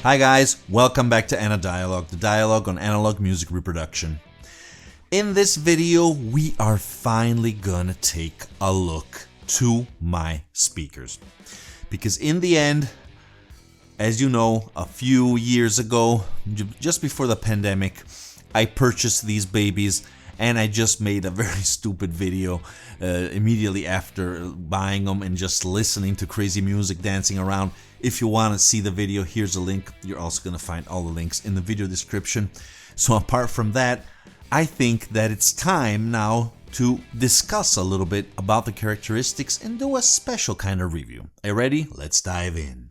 Hi guys, welcome back to Dialogue, the dialogue on analog music reproduction. In this video, we are finally gonna take a look to my speakers. Because in the end, as you know, a few years ago, just before the pandemic, I purchased these babies and I just made a very stupid video immediately after buying them and just listening to crazy music, dancing around. If you want to see the video, here's a link. You're also going to find all the links in the video description. So apart from that, I think that it's time now to discuss a little bit about the characteristics and do a special kind of review. Are you ready? Let's dive in.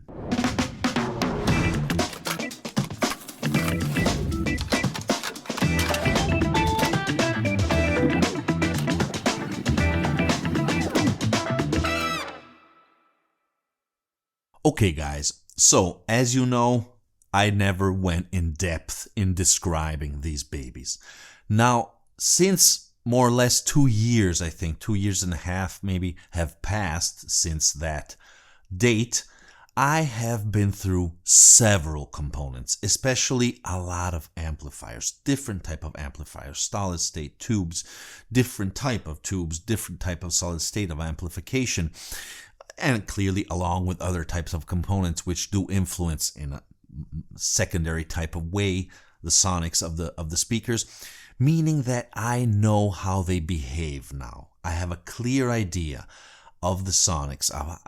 Okay guys, so as you know, I never went in depth in describing these babies. Now, since more or less 2 years, I think 2 years and a half maybe have passed since that date, I have been through several components, especially a lot of amplifiers, different type of amplifiers, solid state tubes, different type of tubes, different type of solid state of amplification. And clearly along with other types of components which do influence in a secondary type of way the sonics of the speakers, meaning that I know how they behave now. I have a clear idea of the sonics, of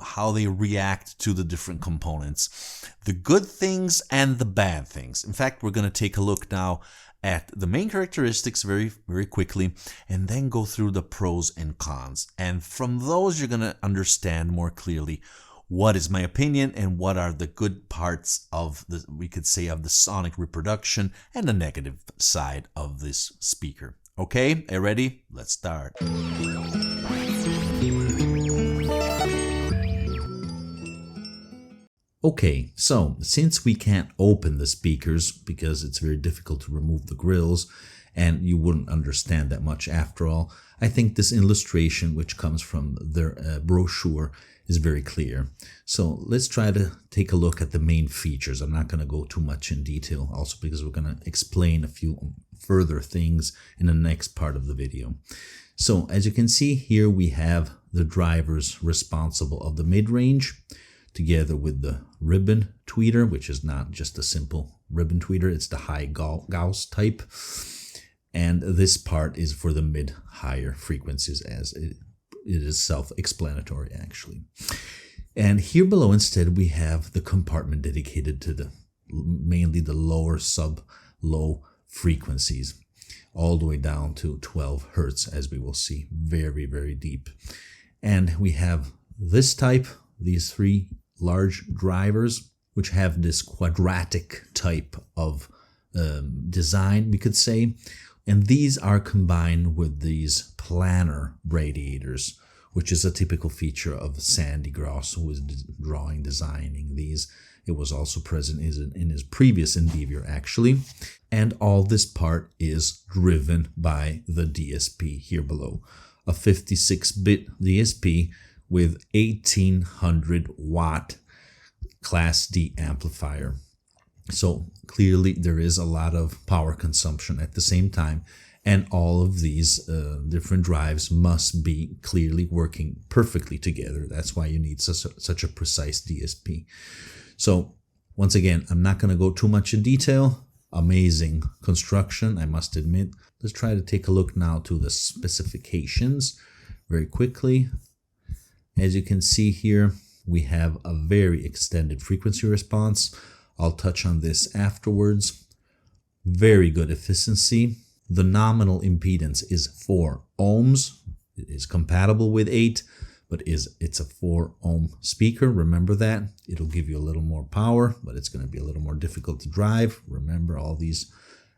how they react to the different components, the good things and the bad things. In fact, we're going to take a look now at the main characteristics very quickly and then go through the pros and cons. And from those, you're going to understand more clearly what is my opinion and what are the good parts of the, we could say, of the sonic reproduction and the negative side of this speaker. Okay, are you ready? Let's start. Okay, so since we can't open the speakers because it's very difficult to remove the grills and you wouldn't understand that much after all, I think this illustration, which comes from their brochure, is very clear. So let's try to take a look at the main features. I'm not going to go too much in detail, also because we're going to explain a few further things in the next part of the video. So as you can see here, we have the drivers responsible of the mid-range, together with the ribbon tweeter, which is not just a simple ribbon tweeter, it's the high Gauss type. And this part is for the mid-higher frequencies, as it is self-explanatory actually. And here below instead we have the compartment dedicated to the mainly the lower sub-low frequencies, all the way down to 12 Hertz, as we will see, very deep. And we have this type, these three large drivers, which have this quadratic type of design, we could say. And these are combined with these planar radiators, which is a typical feature of Sandy Gross, who was designing these. It was also present in his previous endeavor, actually. And all this part is driven by the DSP here below, a 56-bit DSP with 1800 watt Class D amplifier. So clearly there is a lot of power consumption at the same time, and all of these different drives must be clearly working perfectly together. That's why you need such a precise DSP. So once again, I'm not going to go too much in detail. Amazing construction, I must admit. Let's try to take a look now to the specifications very quickly. As you can see here, we have a very extended frequency response. I'll touch on this afterwards. Very good efficiency. The nominal impedance is 4 ohms. It is compatible with 8, but it's a 4 ohm speaker. Remember that. It'll give you a little more power, but it's going to be a little more difficult to drive. Remember all these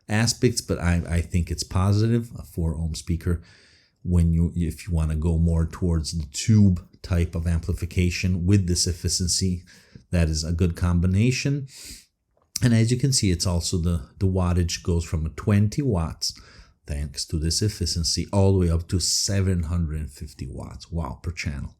aspects, but I think it's positive, a 4 ohm speaker. If you want to go more towards the tube type of amplification with this efficiency, that is a good combination. And as you can see, it's also the wattage goes from 20 watts, thanks to this efficiency, all the way up to 750 watts, wow, per channel.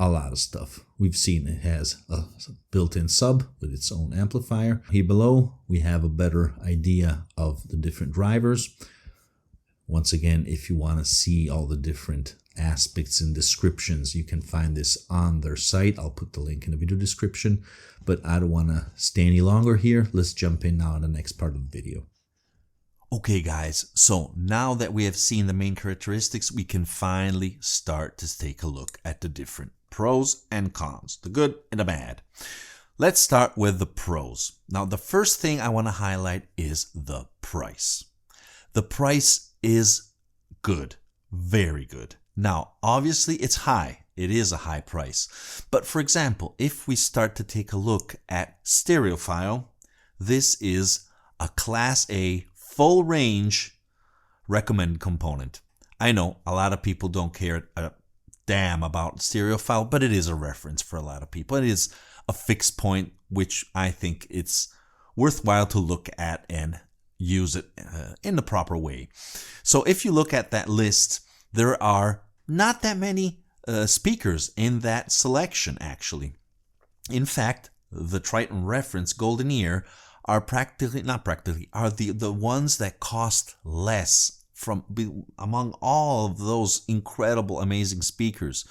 a lot of stuff. We've seen it has a built-in sub with its own amplifier. Here below, we have a better idea of the different drivers. Once again, if you want to see all the different aspects and descriptions, you can find this on their site. I'll put the link in the video description, but I don't want to stay any longer here. Let's jump in now in the next part of the video. Okay guys, so now that we have seen the main characteristics, we can finally start to take a look at the different pros and cons, the good and the bad. Let's start with the pros. Now the first thing I want to highlight is the price. The price is good, very good. Now obviously it's high, it is a high price. But for example, if we start to take a look at Stereophile, this is a Class A full range recommended component. I know a lot of people don't care a damn about Stereophile, but it is a reference for a lot of people. It is a fixed point, which I think it's worthwhile to look at and use it in the proper way. So if you look at that list, there are not that many speakers in that selection actually. In fact, the Triton Reference GoldenEar are the ones that cost less from among all of those incredible, amazing speakers.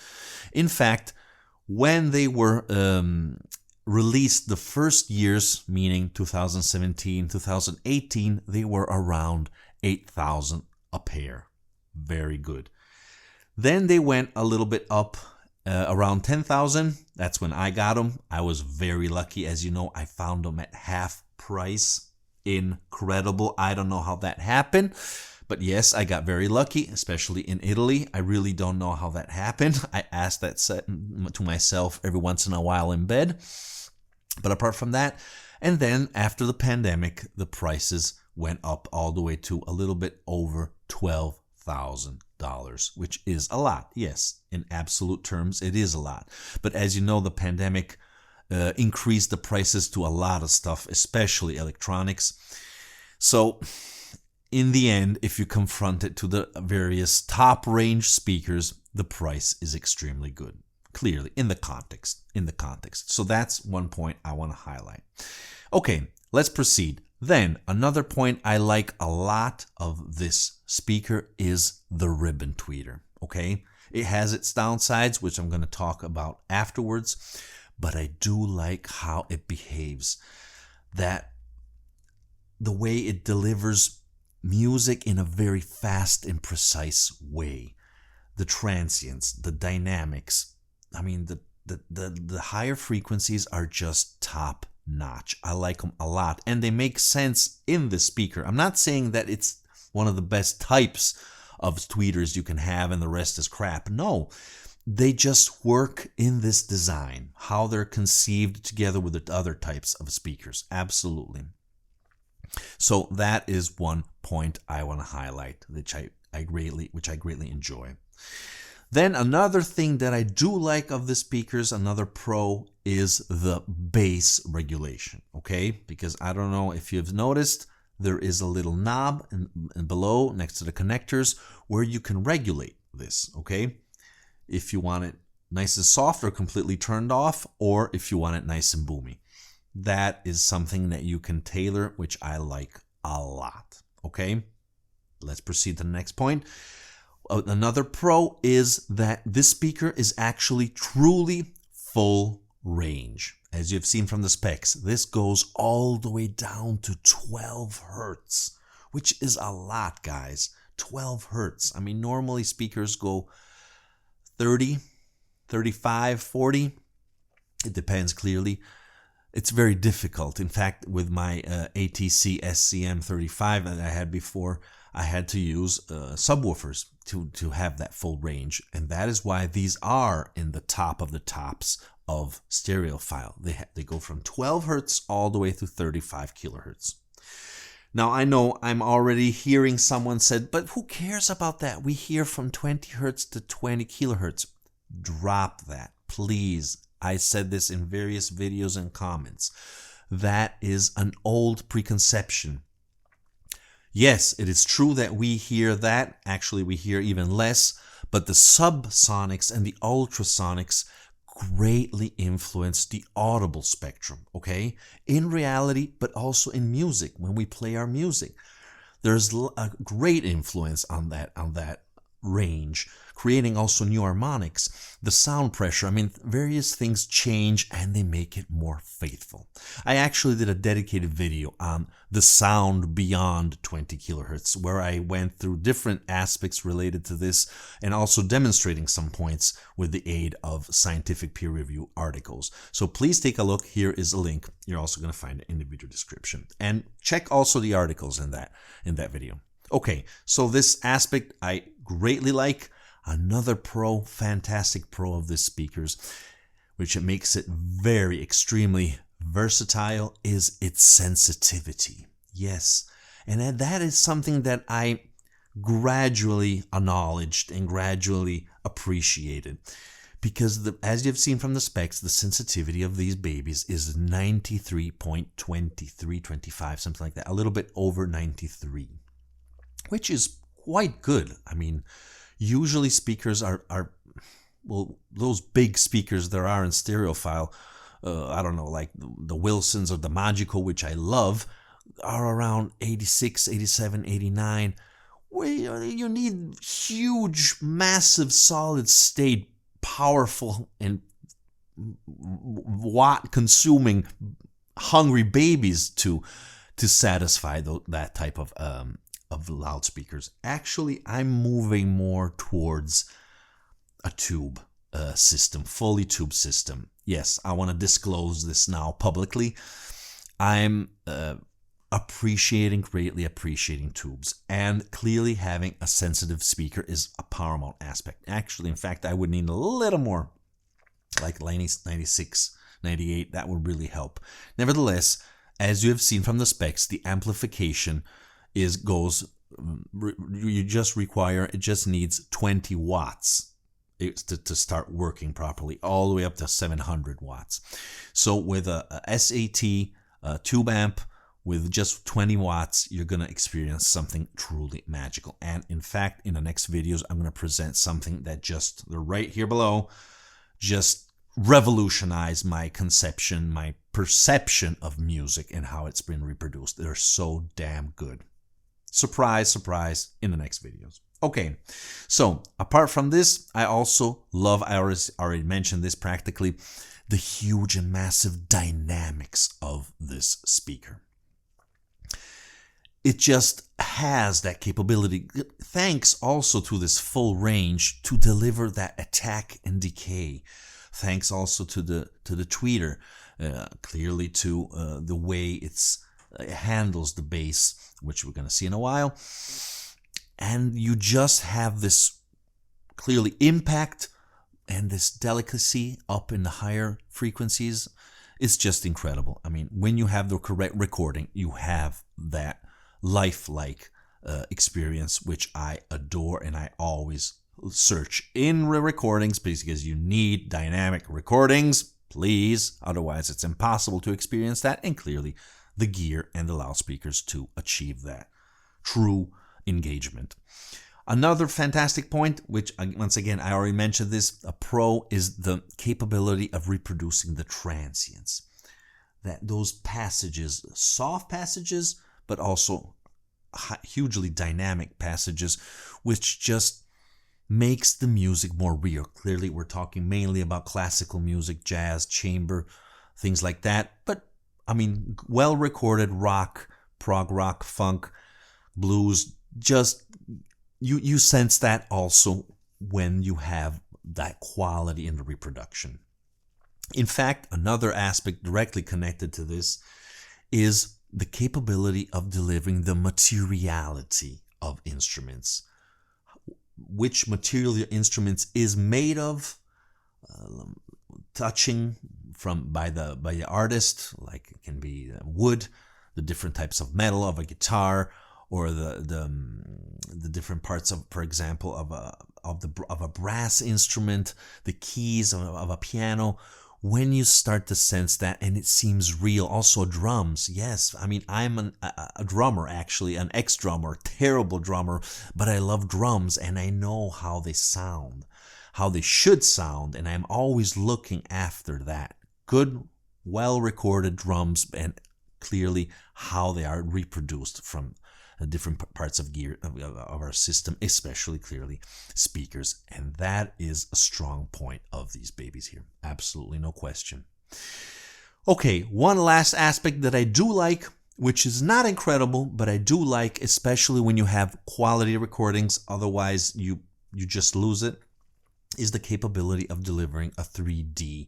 In fact, when they were released the first years, meaning 2017, 2018, they were around 8,000 a pair. Very good. Then they went a little bit up around 10,000. That's when I got them. I was very lucky. As you know, I found them at half price. Incredible. I don't know how that happened, but yes, I got very lucky, especially in Italy. I really don't know how that happened. I asked that to myself every once in a while in bed. But apart from that, and then after the pandemic, the prices went up all the way to a little bit over $12,000, which is a lot. Yes, in absolute terms, it is a lot. But as you know, the pandemic increased the prices to a lot of stuff, especially electronics. So in the end, if you confront it to the various top range speakers, the price is extremely good. Clearly, in the context. So that's one point I want to highlight. Okay, let's proceed. Then another point I like a lot of this speaker is the ribbon tweeter. Okay, it has its downsides, which I'm going to talk about afterwards. But I do like how it behaves, that the way it delivers music in a very fast and precise way. The transients, the dynamics, I mean, the higher frequencies are just top notch. I like them a lot, and they make sense in the speaker. I'm not saying that it's one of the best types of tweeters you can have and the rest is crap. No. They just work in this design, how they're conceived together with the other types of speakers. Absolutely. So that is one point I want to highlight, which I greatly enjoy. Then another thing that I do like of the speakers, another pro, is the bass regulation. Okay, because I don't know if you've noticed, there is a little knob and below next to the connectors where you can regulate this. Okay. If you want it nice and soft or completely turned off, or if you want it nice and boomy. That is something that you can tailor, which I like a lot. Okay, let's proceed to the next point. Another pro is that this speaker is actually truly full range. As you've seen from the specs, this goes all the way down to 12 hertz, which is a lot, guys. 12 hertz. I mean, normally speakers go 30, 35, 40. It depends clearly. It's very difficult. In fact, with my ATC SCM35 that I had before, I had to use subwoofers to have that full range. And that is why these are in the top of the tops of Stereophile. They go from 12 hertz all the way to 35 kilohertz. Now, I know I'm already hearing someone said, but who cares about that? We hear from 20 hertz to 20 kilohertz. Drop that, please. I said this in various videos and comments. That is an old preconception. Yes, it is true that we hear that. Actually, we hear even less. But the subsonics and the ultrasonics greatly influence the audible spectrum, okay? In reality, but also in music, when we play our music. There's a great influence on that range, creating also new harmonics. The sound pressure, I mean, various things change and they make it more faithful. I actually did a dedicated video on the sound beyond 20 kilohertz, where I went through different aspects related to this and also demonstrating some points with the aid of scientific peer review articles. So please take a look. Here is a link. You're also going to find it in the video description. And check also the articles in that video. Okay, so this aspect I greatly like. Another fantastic pro of this speakers, which it makes it very extremely versatile, is its sensitivity. Yes, and that is something that I gradually acknowledged and gradually appreciated. Because as you've seen from the specs, the sensitivity of these babies is 93.2325, something like that, a little bit over 93. Which is quite good. I mean, usually speakers are well, those big speakers there are in stereophile, I don't know, like the Wilsons or the Magico, which I love, are around 86, 87, 89. Where you need huge, massive, solid state, powerful, and watt-consuming, hungry babies to satisfy that type of loudspeakers. Actually, I'm moving more towards a tube system, fully tube system. Yes, I want to disclose this now publicly. I'm greatly appreciating tubes, and clearly having a sensitive speaker is a paramount aspect. Actually, in fact, I would need a little more, like 96, 98. That would really help. Nevertheless, as you have seen from the specs, the amplification it just needs 20 watts to start working properly, all the way up to 700 watts. So with a SAT tube amp with just 20 watts, you're going to experience something truly magical. And in fact, in the next videos, I'm going to present something that they're right here below, just revolutionized my conception, my perception of music and how it's been reproduced. They're so damn good. Surprise, surprise, in the next videos. Okay, so apart from this, I also love, I already mentioned this practically, the huge and massive dynamics of this speaker. It just has that capability, thanks also to this full range, to deliver that attack and decay. Thanks also to the tweeter, clearly to the way it handles the bass, which we're going to see in a while. And you just have this clearly impact and this delicacy up in the higher frequencies. It's just incredible. I mean, when you have the correct recording, you have that lifelike experience, which I adore, and I always search in recordings because you need dynamic recordings, please. Otherwise, it's impossible to experience that, and clearly the gear and the loudspeakers to achieve that true engagement. Another fantastic point, which once again I already mentioned this, a pro, is the capability of reproducing the transients. That those passages, soft passages, but also hugely dynamic passages, which just makes the music more real. Clearly, we're talking mainly about classical music, jazz, chamber, things like that. But I mean, well recorded rock, prog rock, funk, blues, just you sense that also when you have that quality in the reproduction. In fact, another aspect directly connected to this is the capability of delivering the materiality of instruments. Which material your instruments is made of, touching by the artist, like it can be wood, the different types of metal of a guitar, or the different parts of, for example, of a brass instrument, the keys of a piano. When you start to sense that, and it seems real. Also drums, yes. I mean, I'm a drummer, actually, an ex-drummer, terrible drummer, but I love drums, and I know how they sound. how they should sound, and I'm always looking after that. Good, well-recorded drums, and clearly how they are reproduced from different parts of gear of our system, especially clearly speakers. And that is a strong point of these babies here. Absolutely no question. Okay, one last aspect that I do like, which is not incredible, but I do like, especially when you have quality recordings, otherwise you just lose it, is the capability of delivering a 3D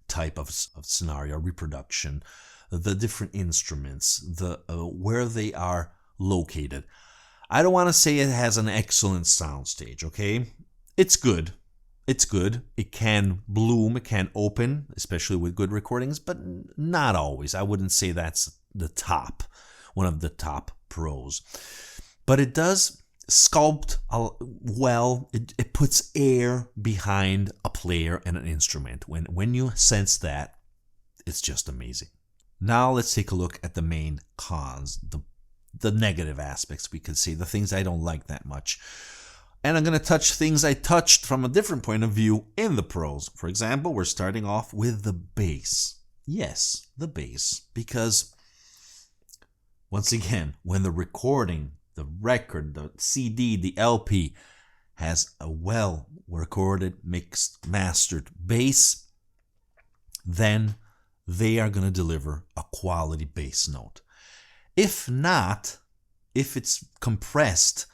type of scenario reproduction, the different instruments, the where they are located. I don't want to say it has an excellent soundstage, okay? It's good. It's good. It can bloom, it can open, especially with good recordings, but not always. I wouldn't say that's the top, one of the top pros. But it does sculpt well. It puts air behind a player and an instrument. When you sense that, it's just amazing. Now let's take a look at the main cons, the negative aspects, we could say, the things I don't like that much. And I'm going to touch things I touched from a different point of view in the pros. For example, we're starting off with the bass. Yes, the bass. Because, once again, when the recording, the record, the CD, the LP has a well-recorded, mixed, mastered bass, then they are going to deliver a quality bass note. If not, if it's compressed,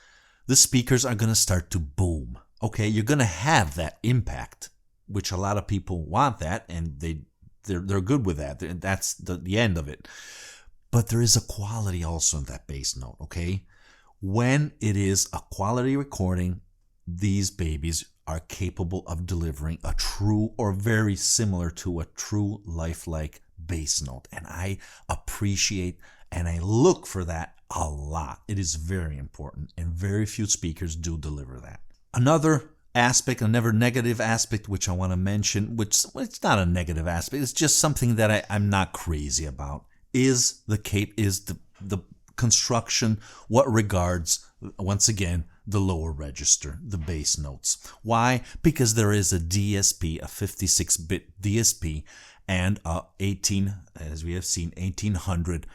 the speakers are going to start to boom. Okay, you're going to have that impact, which a lot of people want that, and they're good with that. That's the end of it. But there is a quality also in that bass note, okay? When it is a quality recording, these babies are capable of delivering a true or very similar to a true lifelike bass note. And I appreciate and I look for that a lot. It is very important, and very few speakers do deliver that. Another aspect, another negative aspect which I want to mention, which it's not a negative aspect, it's just something that I'm not crazy about, is the construction what regards, once again, the lower register, the bass notes. Why? Because there is a DSP, a 56-bit DSP, and a 1800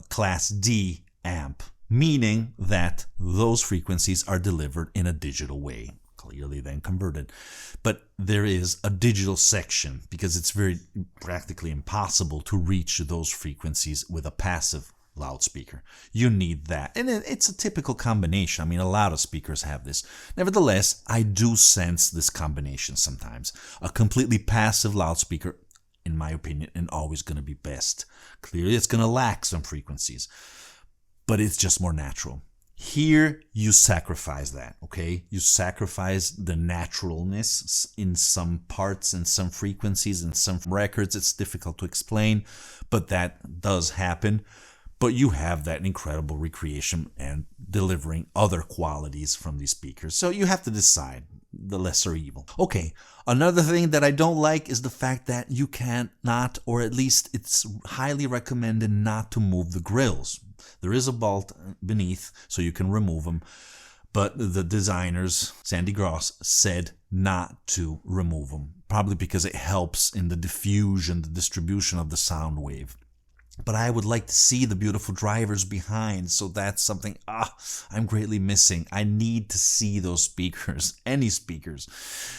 Class D amp, meaning that those frequencies are delivered in a digital way, clearly then converted. But there is a digital section because it's very practically impossible to reach those frequencies with a passive loudspeaker. You need that. And it's a typical combination. I mean, a lot of speakers have this. Nevertheless, I do sense this combination sometimes. A completely passive loudspeaker, in my opinion, and always going to be best. Clearly, it's going to lack some frequencies, but it's just more natural. Here, you sacrifice that, okay? You sacrifice the naturalness in some parts and some frequencies and some records. It's difficult to explain, but that does happen. But you have that incredible recreation and delivering other qualities from these speakers. So you have to decide the lesser evil. Okay, another thing that I don't like is the fact that you cannot, or at least it's highly recommended not to move the grills. There is a bolt beneath, so you can remove them. But the designers, Sandy Gross, said not to remove them, probably because it helps in the diffusion, the distribution of the sound wave. But I would like to see the beautiful drivers behind, so that's something I'm greatly missing. I need to see those speakers, any speakers.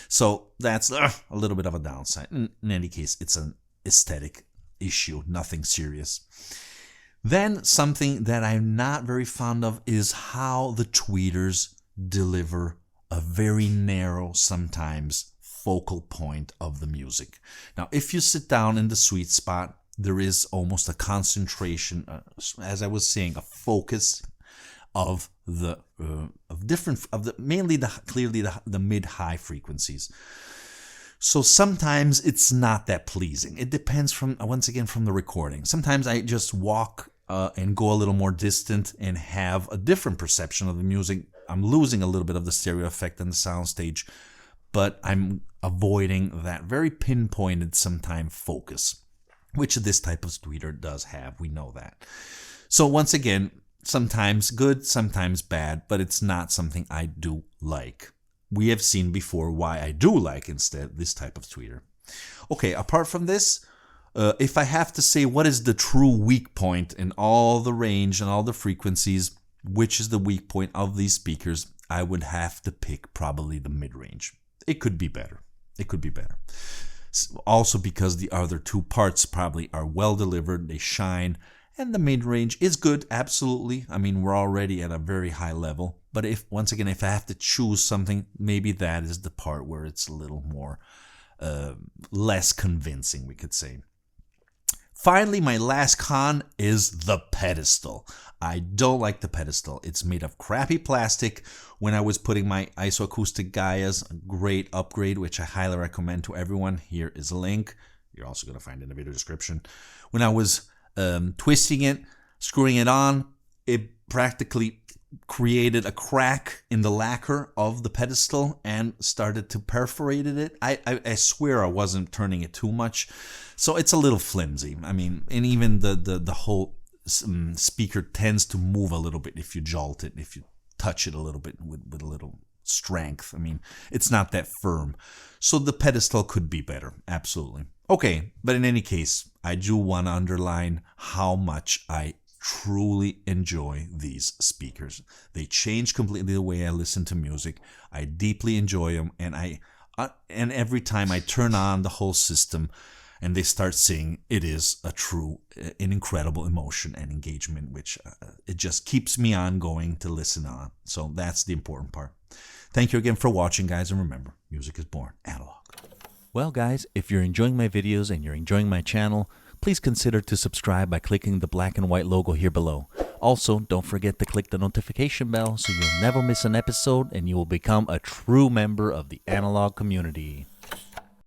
So that's a little bit of a downside. In any case, it's an aesthetic issue, nothing serious. Then something that I'm not very fond of is how the tweeters deliver a very narrow, sometimes focal point of the music. Now, if you sit down in the sweet spot, there is almost a concentration, as I was saying, a focus of mainly the mid-high frequencies. So sometimes it's not that pleasing. It depends once again from the recording. Sometimes I just walk and go a little more distant and have a different perception of the music. I'm losing a little bit of the stereo effect on the soundstage, but I'm avoiding that very pinpointed sometime focus, which this type of tweeter does have. We know that. So once again, sometimes good, sometimes bad, but it's not something I do like. we have seen before why I do like instead this type of tweeter. Okay, apart from this, if I have to say what is the true weak point in all the range and all the frequencies, which is the weak point of these speakers, I would have to pick probably the mid-range. It could be better. It could be better. Also because the other two parts probably are well delivered, they shine, and the mid-range is good, absolutely. I mean, we're already at a very high level. But once again, if I have to choose something, maybe that is the part where it's a little more less convincing, we could say. Finally, my last con is the pedestal. I don't like the pedestal. It's made of crappy plastic. When I was putting my isoacoustic Gaias, a great upgrade, which I highly recommend to everyone. Here is a link. You're also going to find it in the video description. When I was twisting it, screwing it on, it practically created a crack in the lacquer of the pedestal and started to perforate it. I swear I wasn't turning it too much. So it's a little flimsy. I mean, and even the whole speaker tends to move a little bit if you jolt it, if you touch it a little bit with a little strength. I mean, it's not that firm. So the pedestal could be better, absolutely. Okay, but in any case, I do want to underline how much I truly enjoy these speakers. They change completely the way I listen to music. I deeply enjoy them, and and every time I turn on the whole system and they start singing, it is an incredible emotion and engagement, which it just keeps me on going to listen on. So that's the important part. Thank you again for watching, guys, and remember, music is born analog. Well, guys, if you're enjoying my videos and you're enjoying my channel, please consider to subscribe by clicking the black and white logo here below. Also, don't forget to click the notification bell so you'll never miss an episode and you will become a true member of the analog community.